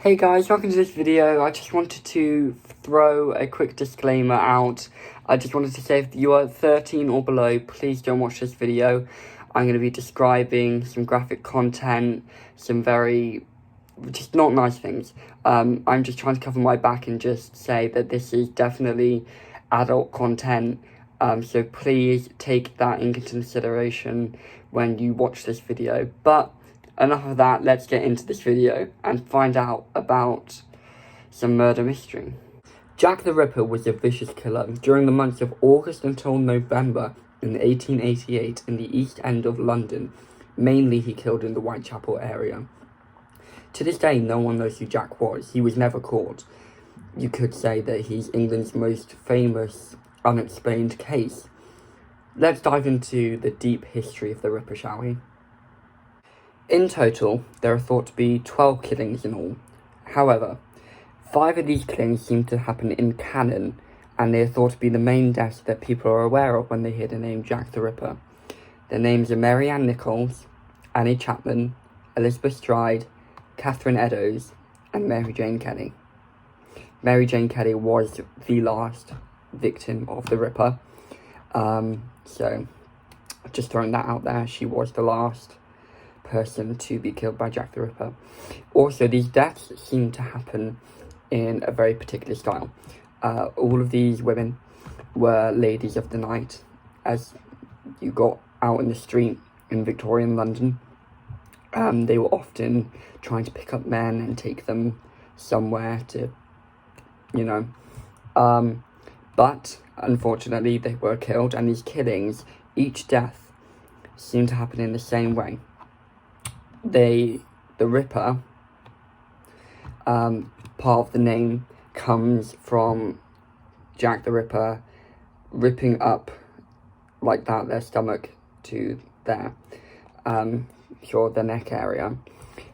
Hey guys, welcome to this video. I just wanted to throw a quick disclaimer out. I just wanted to say if you are 13 or below, please don't watch this video. I'm going to be describing some graphic content, some very, just not nice things. I'm just trying to cover my back and just say that this is definitely adult content. So please take that into consideration when you watch this video. But enough of that, let's get into this video and find out about some murder mystery. Jack the Ripper was a vicious killer. During the months of August until November in 1888 in the East End of London, mainly he killed in the Whitechapel area. To this day, no one knows who Jack was. He was never caught. You could say that he's England's most famous unexplained case. Let's dive into the deep history of the Ripper, shall we? In total, there are thought to be 12 killings in all. However, 5 of these killings seem to happen in canon, and they are thought to be the main deaths that people are aware of when they hear the name Jack the Ripper. The names are Mary Ann Nichols, Annie Chapman, Elizabeth Stride, Catherine Eddowes, and Mary Jane Kelly. Mary Jane Kelly was the last victim of the Ripper. So, just throwing that out there, she was the last person to be killed by Jack the Ripper. Also, these deaths seem to happen in a very particular style. All of these women were ladies of the night. As you got out in the street in Victorian London, they were often trying to pick up men and take them somewhere to, but unfortunately they were killed, and these killings, each death seemed to happen in the same way. The Ripper, part of the name comes from Jack the Ripper ripping up like that their stomach to their neck area.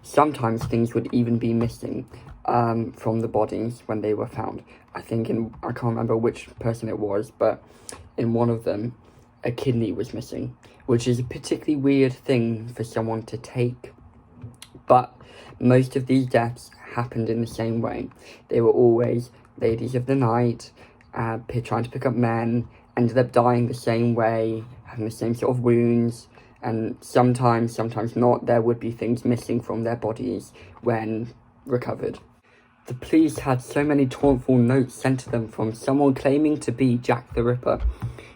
Sometimes things would even be missing from the bodies when they were found. I can't remember which person it was, but in one of them a kidney was missing, which is a particularly weird thing for someone to take. But most of these deaths happened in the same way. They were always ladies of the night, trying to pick up men, ended up dying the same way, having the same sort of wounds, and sometimes not, there would be things missing from their bodies when recovered. The police had so many tauntful notes sent to them from someone claiming to be Jack the Ripper.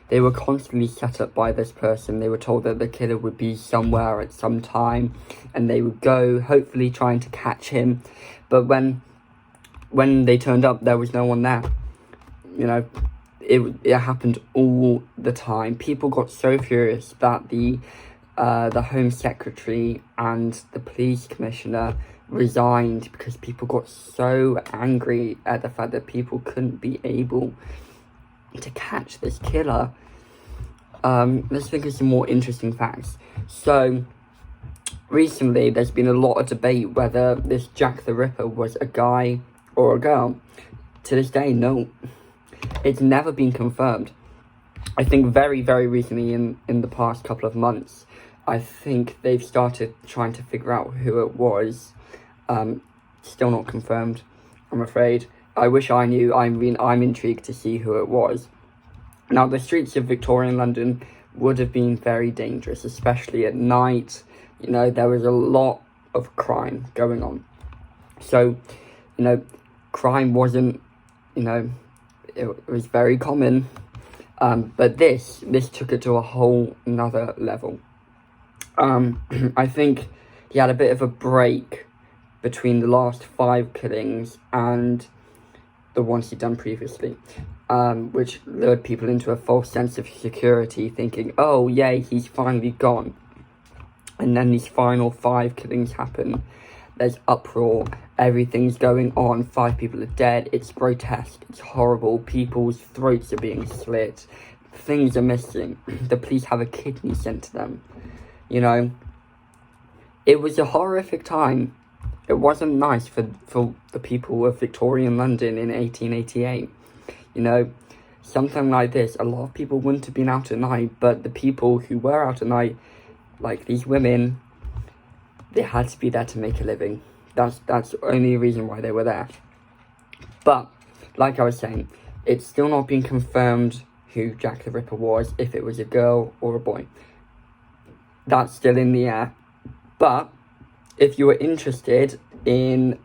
They were constantly set up by this person. They were told that the killer would be somewhere at some time, and they would go, hopefully trying to catch him. But when they turned up, there was no one there. It happened all the time. People got so furious that the Home Secretary and the police commissioner resigned because people got so angry at the fact that people couldn't be able to catch this killer. Let's think of some more interesting facts. So, recently there's been a lot of debate whether this Jack the Ripper was a guy or a girl. To this day, no. It's never been confirmed. I think very, very recently, in the past couple of months, I think they've started trying to figure out who it was. Still not confirmed, I'm afraid. I wish I knew. I'm intrigued to see who it was. Now, the streets of Victorian London would have been very dangerous, especially at night. There was a lot of crime going on. So, crime wasn't, it was very common. But this took it to a whole nother level. I think he had a bit of a break between the last 5 killings and the ones he'd done previously, which lured people into a false sense of security, thinking, oh yay, he's finally gone. And then these final 5 killings happen. There's uproar, everything's going on, 5 people are dead, it's grotesque, it's horrible, people's throats are being slit, things are missing, the police have a kidney sent to them. It was a horrific time. It wasn't nice for the people of Victorian London in 1888. Something like this, a lot of people wouldn't have been out at night, but the people who were out at night, like these women, they had to be there to make a living. That's the only reason why they were there. But, like I was saying, it's still not been confirmed who Jack the Ripper was, if it was a girl or a boy. That's still in the air. But, if you are interested in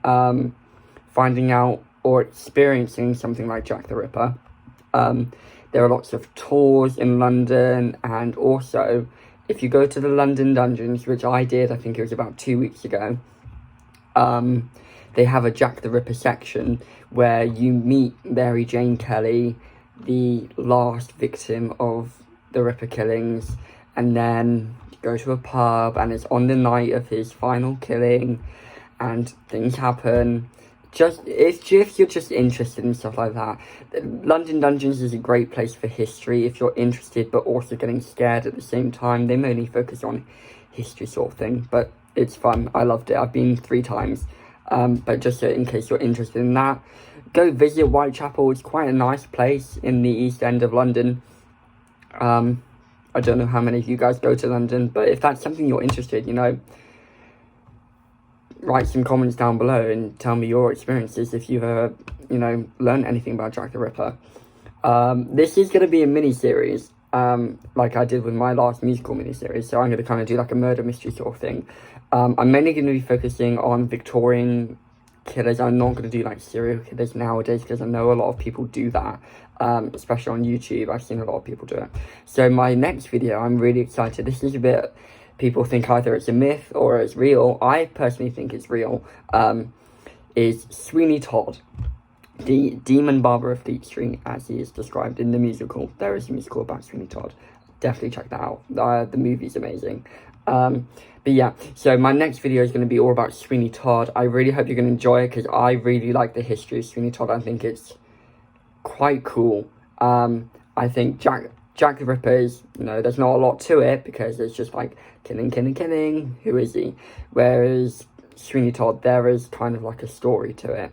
finding out or experiencing something like Jack the Ripper, there are lots of tours in London, and also, if you go to the London Dungeons, which I did, I think it was about 2 weeks ago, they have a Jack the Ripper section where you meet Mary Jane Kelly, the last victim of the Ripper killings, and then you go to a pub, and it's on the night of his final killing, and things happen. If you're just interested in stuff like that, London Dungeons is a great place for history if you're interested but also getting scared at the same time. They mainly focus on history sort of thing, but it's fun. I loved it. I've been 3 times. But just in case you're interested in that, go visit Whitechapel. It's quite a nice place in the East End of London. I don't know how many of you guys go to London, but if that's something you're interested, write some comments down below and tell me your experiences if you've ever, learned anything about Jack the Ripper. This is going to be a mini-series, like I did with my last musical mini-series, so I'm going to kind of do like a murder mystery sort of thing. I'm mainly going to be focusing on Victorian killers. I'm not going to do like serial killers nowadays, because I know a lot of people do that, especially on YouTube. I've seen a lot of people do it. So my next video, I'm really excited. This is a bit... people think either it's a myth or it's real. I personally think it's real. Is Sweeney Todd, the demon barber of Fleet Street, as he is described in the musical. There is a musical about Sweeney Todd. Definitely check that out. The movie's amazing. But yeah, so my next video is going to be all about Sweeney Todd. I really hope you're going to enjoy it, because I really like the history of Sweeney Todd. I think it's quite cool. I think Jack the Ripper is, there's not a lot to it, because it's just like killing, who is he? Whereas Sweeney Todd, there is kind of like a story to it.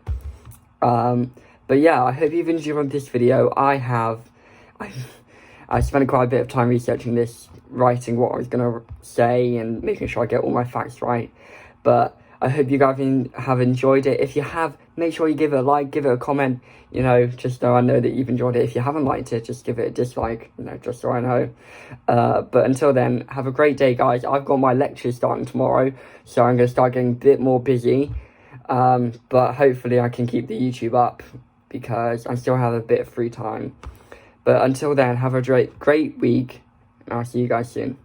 But yeah, I hope you've enjoyed this video. I spent quite a bit of time researching this, writing what I was going to say and making sure I get all my facts right. But I hope you guys have enjoyed it. If you have, make sure you give it a like, give it a comment, just so I know that you've enjoyed it. If you haven't liked it, just give it a dislike, just so I know. But until then, have a great day, guys. I've got my lectures starting tomorrow, so I'm going to start getting a bit more busy. But hopefully I can keep the YouTube up, because I still have a bit of free time. But until then, have a great week, and I'll see you guys soon.